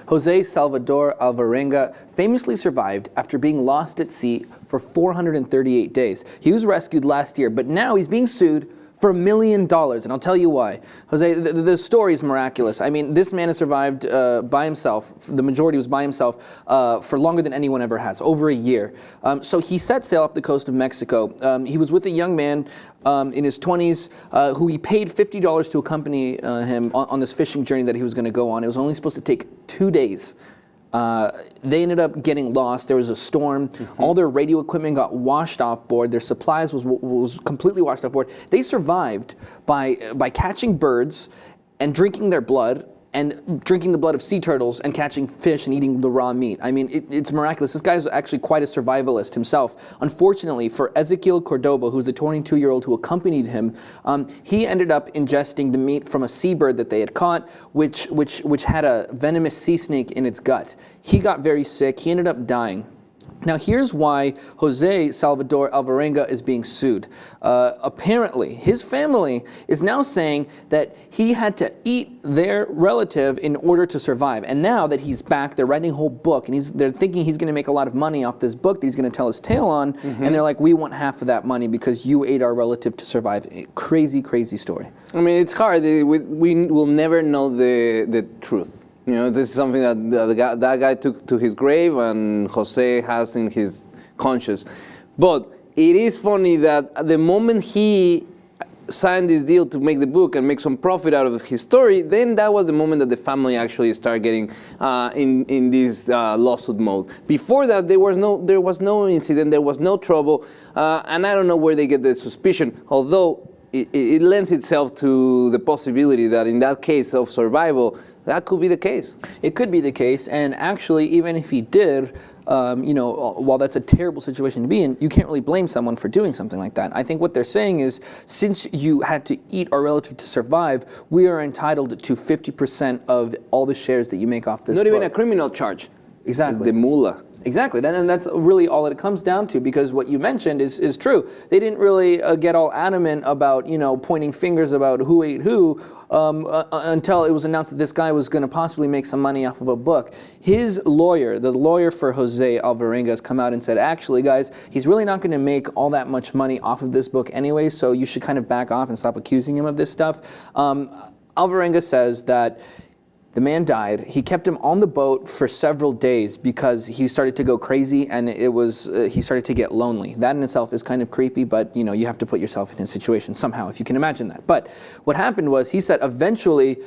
Jose Salvador Alvarenga famously survived after being lost at sea for 438 days. He was rescued last year, but now he's being sued for $1 million, and I'll tell you why. Jose, the story is miraculous. I mean, this man has survived by himself. The majority was by himself for longer than anyone ever has, over a year. So he set sail off the coast of Mexico. He was with a young man in his 20s who he paid $50 to accompany him on this fishing journey that he was going to go on. It was only supposed to take 2 days. They ended up getting lost. There was a storm. All their radio equipment got washed off board. Their supplies was completely washed off board. They survived by catching birds and drinking their blood and drinking the blood of sea turtles and catching fish and eating the raw meat. I mean, it's miraculous. This guy is actually quite a survivalist himself. Unfortunately, for Ezequiel Cordoba, who's the 22-year-old who accompanied him, he ended up ingesting the meat from a seabird that they had caught, which had a venomous sea snake in its gut. He got very sick. He ended up dying. Now, here's why Jose Salvador Alvarenga is being sued. Apparently, his family is now saying that he had to eat their relative in order to survive. And now that he's back, they're writing a whole book, and they're thinking he's going to make a lot of money off this book that he's going to tell his tale on. And they're like, we want half of that money because you ate our relative to survive. Crazy, crazy story. I mean, it's hard. We will never know the truth. You know, this is something that that guy took to his grave, and Jose has in his conscience. But it is funny that at the moment he signed this deal to make the book and make some profit out of his story, then that was the moment that the family actually started getting in this lawsuit mode. Before that, there was no incident, there was no trouble, and I don't know where they get the suspicion. Although it lends itself to the possibility that in that case of survival, that could be the case. It could be the case, and actually, even if he did, while that's a terrible situation to be in, you can't really blame someone for doing something like that. I think what they're saying is, since you had to eat our relative to survive, we are entitled to 50% of all the shares that you make off this book. Not even a criminal charge. Exactly. The mullah. Exactly, and that's really all it comes down to, because what you mentioned is true. They didn't really get all adamant about, pointing fingers about who ate who until it was announced that this guy was going to possibly make some money off of a book. His lawyer, the lawyer for Jose Alvarenga, has come out and said, actually, guys, he's really not going to make all that much money off of this book anyway, so you should kind of back off and stop accusing him of this stuff. Alvarenga says that the man died. He kept him on the boat for several days because he started to go crazy, and he started to get lonely. That in itself is kind of creepy, but you have to put yourself in his situation somehow, if you can imagine that. But what happened was, he said eventually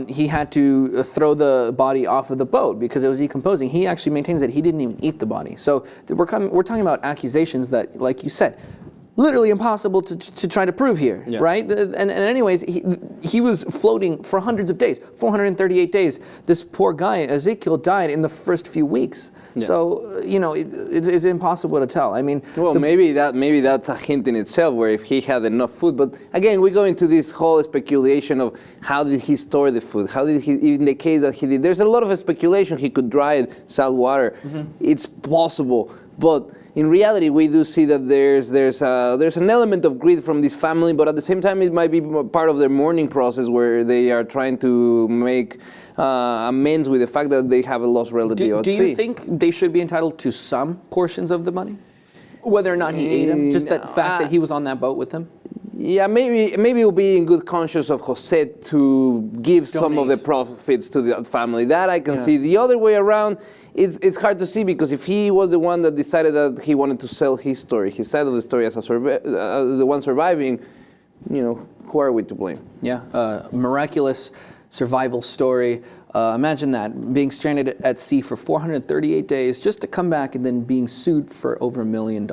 he had to throw the body off of the boat because it was decomposing. He actually maintains that he didn't even eat the body. So we're talking about accusations that, like you said, literally impossible to try to prove here, right? And anyways, he was floating for hundreds of days, 438 days. This poor guy, Ezequiel, died in the first few weeks. Yeah. So, it's impossible to tell. I mean, well, maybe that's a hint in itself, where if he had enough food. But again, we go into this whole speculation of how did he store the food? How did he, in the case that he did, there's a lot of speculation. He could dry it, salt water. It's possible, but in reality, we do see that there's an element of greed from this family, but at the same time, it might be part of their mourning process where they are trying to make amends with the fact that they have a lost relative. Do you think they should be entitled to some portions of the money, whether or not he ate him? Just that fact that he was on that boat with him. Yeah, maybe it will be in good conscience of Jose to give some of the profits to the family. That I can see. The other way around, it's hard to see, because if he was the one that decided that he wanted to sell his story, his side of the story as the one surviving, who are we to blame? Yeah, miraculous survival story. Imagine that, being stranded at sea for 438 days just to come back and then being sued for over $1 million.